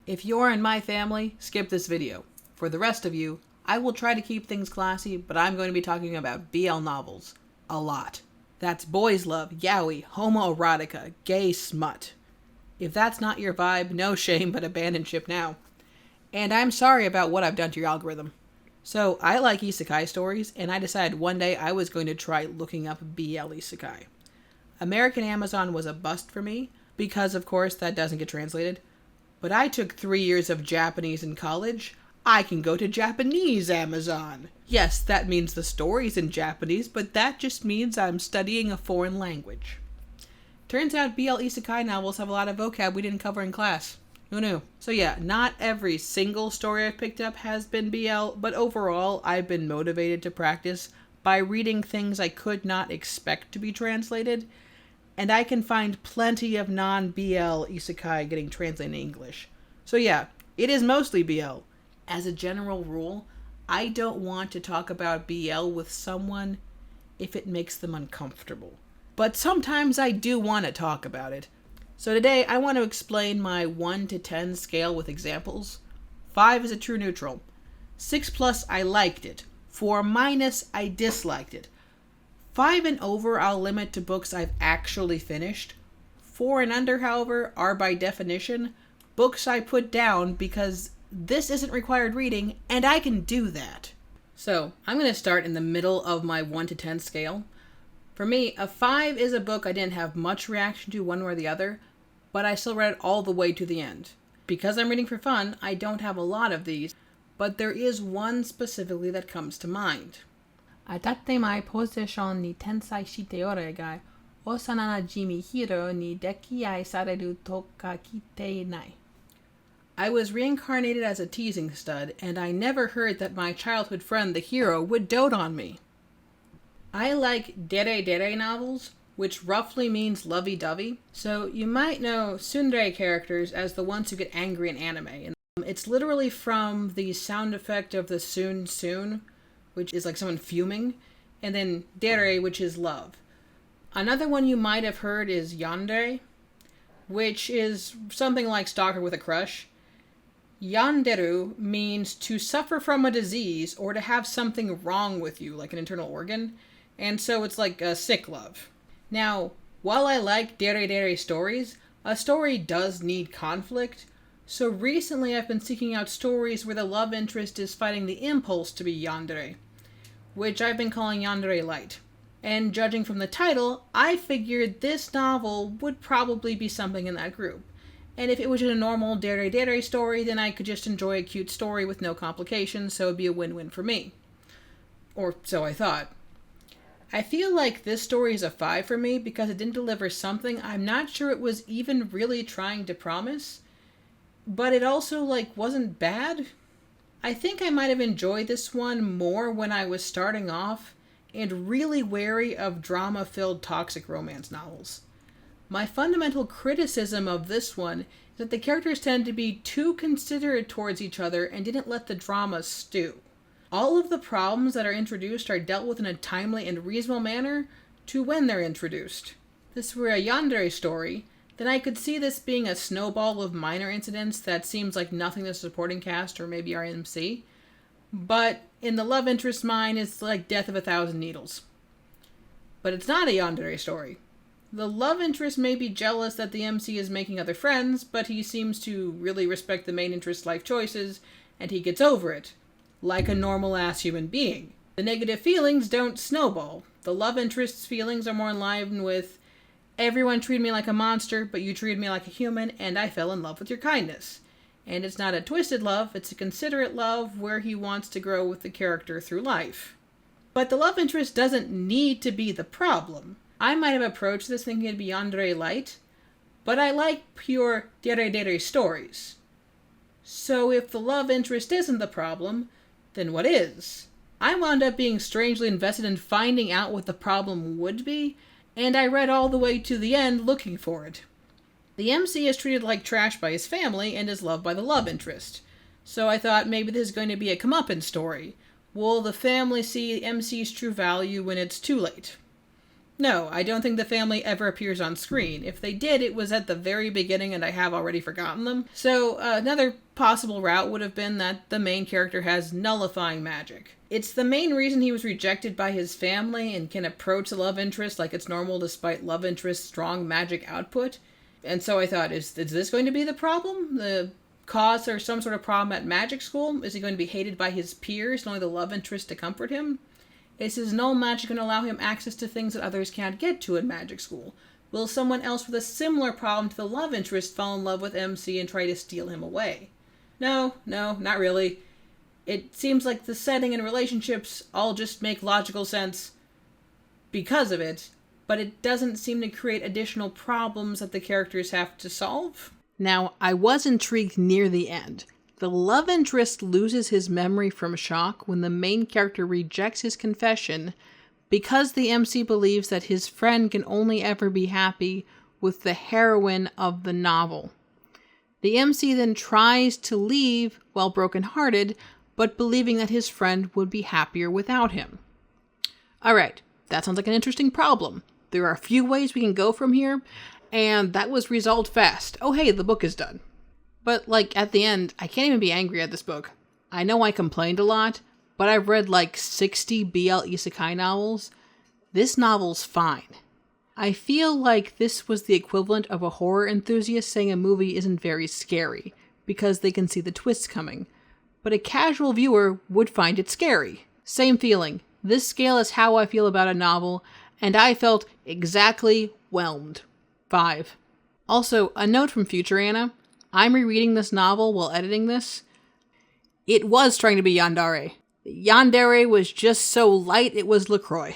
If you're in my family, skip this video. For the rest of you, I will try to keep things classy, but I'm going to be talking about BL novels. A lot. That's boys love, yaoi, homoerotica, gay smut. If that's not your vibe, no shame but abandon ship now. And I'm sorry about what I've done to your algorithm. So, I like isekai stories, and I decided one day I was going to try looking up BL isekai. American Amazon was a bust for me, because of course that doesn't get translated. But I took 3 years of Japanese in college. I can go to Japanese Amazon. Yes, that means the story's in Japanese, but that just means I'm studying a foreign language. Turns out BL isekai novels have a lot of vocab we didn't cover in class. Who knew? So yeah, not every single story I've picked up has been BL, but overall I've been motivated to practice by reading things I could not expect to be translated, and I can find plenty of non-BL isekai getting translated in English. So yeah, it is mostly BL. As a general rule, I don't want to talk about BL with someone if it makes them uncomfortable. But sometimes I do want to talk about it. So today I want to explain my 1 to 10 scale with examples. 5 is a true neutral. 6+ I liked it. 4- I disliked it. 5 and over I'll limit to books I've actually finished. 4 and under, however, are by definition books I put down because this isn't required reading and I can do that. So I'm going to start in the middle of my 1 to 10 scale. For me, a 5 is a book I didn't have much reaction to one way or the other, but I still read it all the way to the end. Because I'm reading for fun, I don't have a lot of these, but there is one specifically that comes to mind. 当て馬ポジションに転生して俺が、幼馴染ヒーローに溺愛されるとか聞いてない。I was reincarnated as a teasing stud, and I never heard that my childhood friend, the hero, would dote on me. I like dere dere novels, which roughly means lovey-dovey. So you might know tsundere characters as the ones who get angry in anime. And it's literally from the sound effect of the soon, which is like someone fuming, and then dere, which is love. Another one you might have heard is yandere, which is something like stalker with a crush. Yanderu means to suffer from a disease or to have something wrong with you, like an internal organ. And so it's like a sick love. Now, while I like dere dere stories, a story does need conflict. So recently I've been seeking out stories where the love interest is fighting the impulse to be yandere, which I've been calling yandere light. And judging from the title, I figured this novel would probably be something in that group. And if it was just a normal dere dere story, then I could just enjoy a cute story with no complications, so it'd be a win-win for me. Or so I thought. I feel like this story is a 5 for me because it didn't deliver something I'm not sure it was even really trying to promise, but it also wasn't bad. I think I might have enjoyed this one more when I was starting off and really wary of drama-filled toxic romance novels. My fundamental criticism of this one is that the characters tend to be too considerate towards each other and didn't let the drama stew. All of the problems that are introduced are dealt with in a timely and reasonable manner to when they're introduced. If this were a yandere story, then I could see this being a snowball of minor incidents that seems like nothing to the supporting cast or maybe our MC. But in the love interest mine, it's like death of 1,000 needles. But it's not a yandere story. The love interest may be jealous that the MC is making other friends, but he seems to really respect the main interest's life choices, and he gets over it. Like a normal-ass human being. The negative feelings don't snowball. The love interest's feelings are more in line with, everyone treated me like a monster, but you treated me like a human, and I fell in love with your kindness. And it's not a twisted love, it's a considerate love where he wants to grow with the character through life. But the love interest doesn't need to be the problem. I might have approached this thinking it'd be yandere light, but I like pure dere dere stories. So if the love interest isn't the problem, then what is? I wound up being strangely invested in finding out what the problem would be, and I read all the way to the end looking for it. The MC is treated like trash by his family and is loved by the love interest. So I thought maybe this is going to be a comeuppance story. Will the family see MC's true value when it's too late? No, I don't think the family ever appears on screen. If they did, it was at the very beginning and I have already forgotten them. So another possible route would have been that the main character has nullifying magic. It's the main reason he was rejected by his family and can approach the love interest like it's normal despite love interest's strong magic output. And so I thought, is this going to be the problem? The cause or some sort of problem at magic school? Is he going to be hated by his peers and only the love interest to comfort him? Is his null magic going to allow him access to things that others can't get to in magic school? Will someone else with a similar problem to the love interest fall in love with MC and try to steal him away? No, not really. It seems like the setting and relationships all just make logical sense because of it, but it doesn't seem to create additional problems that the characters have to solve. Now, I was intrigued near the end. The love interest loses his memory from shock when the main character rejects his confession because the MC believes that his friend can only ever be happy with the heroine of the novel. The MC then tries to leave while brokenhearted, but believing that his friend would be happier without him. Alright, that sounds like an interesting problem. There are a few ways we can go from here, and that was resolved fast. Oh hey, the book is done. But, at the end, I can't even be angry at this book. I know I complained a lot, but I've read 60 BL isekai novels. This novel's fine. I feel like this was the equivalent of a horror enthusiast saying a movie isn't very scary, because they can see the twists coming. But a casual viewer would find it scary. Same feeling. This scale is how I feel about a novel, and I felt exactly whelmed. 5. Also, a note from future Anna. I'm rereading this novel while editing this. It was trying to be yandere. Yandere was just so light it was LaCroix.